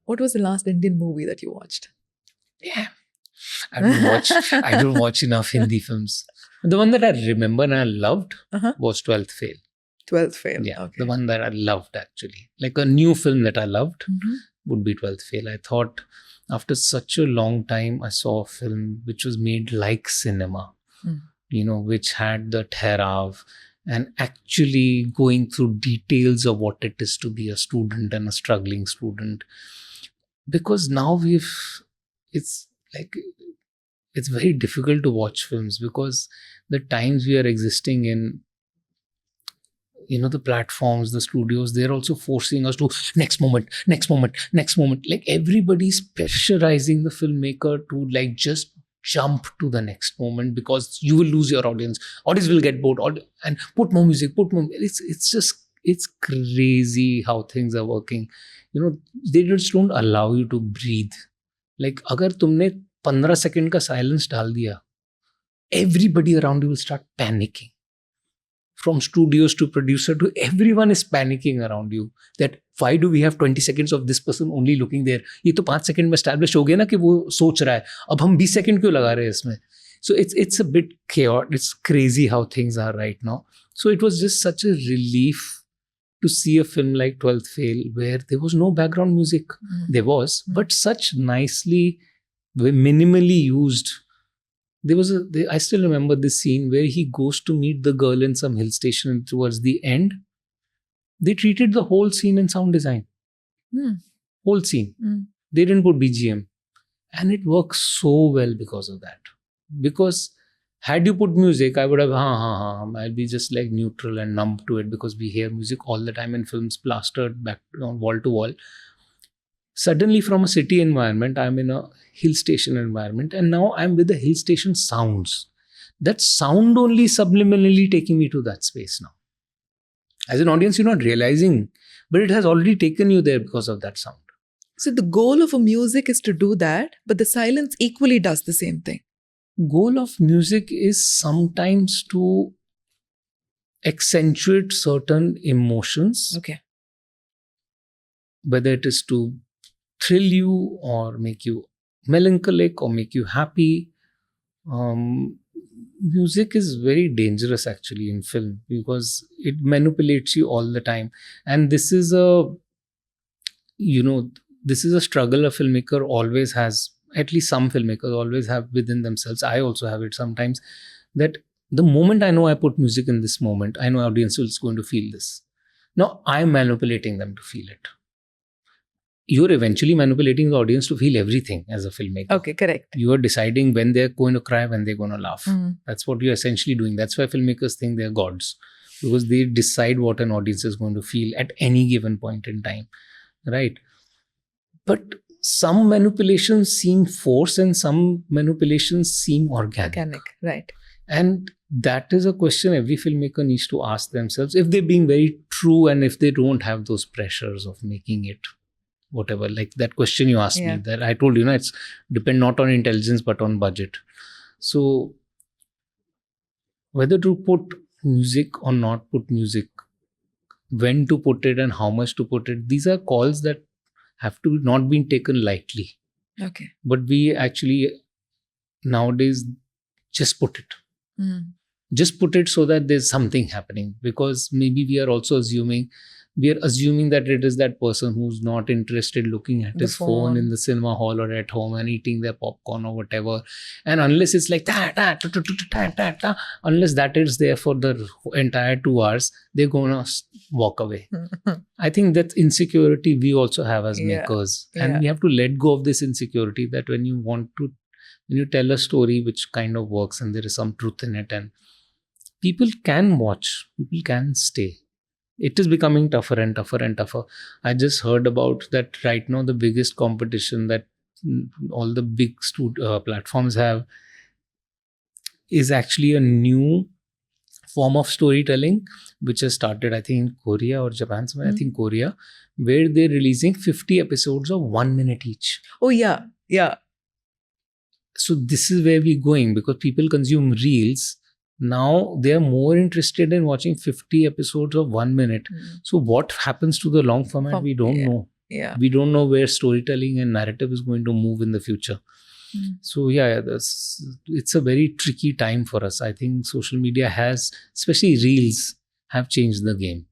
What was the last Indian movie that you watched? Yeah. I don't watch enough Hindi films. The one that I remember and I loved was 12th Fail. 12th Fail. Yeah. Okay. The one that I loved actually. Like a new film that I loved would be 12th Fail. I thought after such a long time, I saw a film which was made like cinema, which had the therav and actually going through details of what it is to be a student and a struggling student. Because now it's very difficult to watch films because the times we are existing in, the platforms, the studios, they're also forcing us to next moment. Like everybody's pressurizing the filmmaker to like just jump to the next moment because you will lose your audience. Audience will get bored and put more music. It's crazy how things are working. They just don't allow you to breathe. Like अगर तुमने 15 second का silence डाल दिया, everybody around you will start panicking. From studios to producer to everyone is panicking around you. That why do we have 20 seconds of this person only looking there? ये तो 5 second में establish हो गया ना कि वो सोच रहा है. अब हम 20 सेकंड क्यों लगा रहे हैं इसमें? So it's a bit chaotic. It's crazy how things are right now. So it was just such a relief to see a film like 12th Fail where there was no background music. There was, but such nicely, minimally used. I still remember this scene where he goes to meet the girl in some hill station and towards the end, they treated the whole scene in sound design. Whole scene. They didn't put BGM. And it works so well because of that. Because had you put music, I would have, I'll be just like neutral and numb to it because we hear music all the time in films plastered back on wall to wall. Suddenly from a city environment, I'm in a hill station environment and now I'm with the hill station sounds. That sound only subliminally taking me to that space now. As an audience, you're not realizing, but it has already taken you there because of that sound. So the goal of a music is to do that, but the silence equally does the same thing. Goal of music is sometimes to accentuate certain emotions. Okay. Whether it is to thrill you or make you melancholic or make you happy. Music is very dangerous actually in film because it manipulates you all the time. And this is a struggle a filmmaker always has. At least some filmmakers always have within themselves. I also have it sometimes, that the moment I know I put music in this moment, I know audience is going to feel this. Now I'm manipulating them to feel it. You're eventually manipulating the audience to feel everything as a filmmaker. Okay, correct. You are deciding when they're going to cry, when they're going to laugh. That's what you're essentially doing. That's why filmmakers think they're gods, because they decide what an audience is going to feel at any given point in time, right? But some manipulations seem forced and some manipulations seem organic. Right. And that is a question every filmmaker needs to ask themselves if they're being very true and if they don't have those pressures of making it whatever. Like that question you asked me, that I told you, it's depend not on intelligence but on budget. So whether to put music or not put music, when to put it and how much to put it, these are calls that have to not be taken lightly. Okay. But we actually nowadays just put it. Just put it so that there's something happening, because maybe we are assuming that it is that person who's not interested looking at his phone in the cinema hall or at home and eating their popcorn or whatever. And unless it's like unless that is there for the entire 2 hours, they're gonna walk away. I think that insecurity we also have as makers, and we have to let go of this insecurity, that when you tell a story which kind of works and there is some truth in it, and people can watch, people can stay. It is becoming tougher and tougher and tougher. I just heard about that right now. The biggest competition that all the big platforms have is actually a new form of storytelling, which has started, I think, in Korea or Japan, somewhere, I think Korea, where they're releasing 50 episodes of 1 minute each. Oh, yeah. Yeah. So this is where we're going, because people consume reels. Now they are more interested in watching 50 episodes of 1 minute. So what happens to the long format, we don't know. Yeah. We don't know where storytelling and narrative is going to move in the future. So yeah, it's a very tricky time for us. I think social media has, especially reels, have changed the game.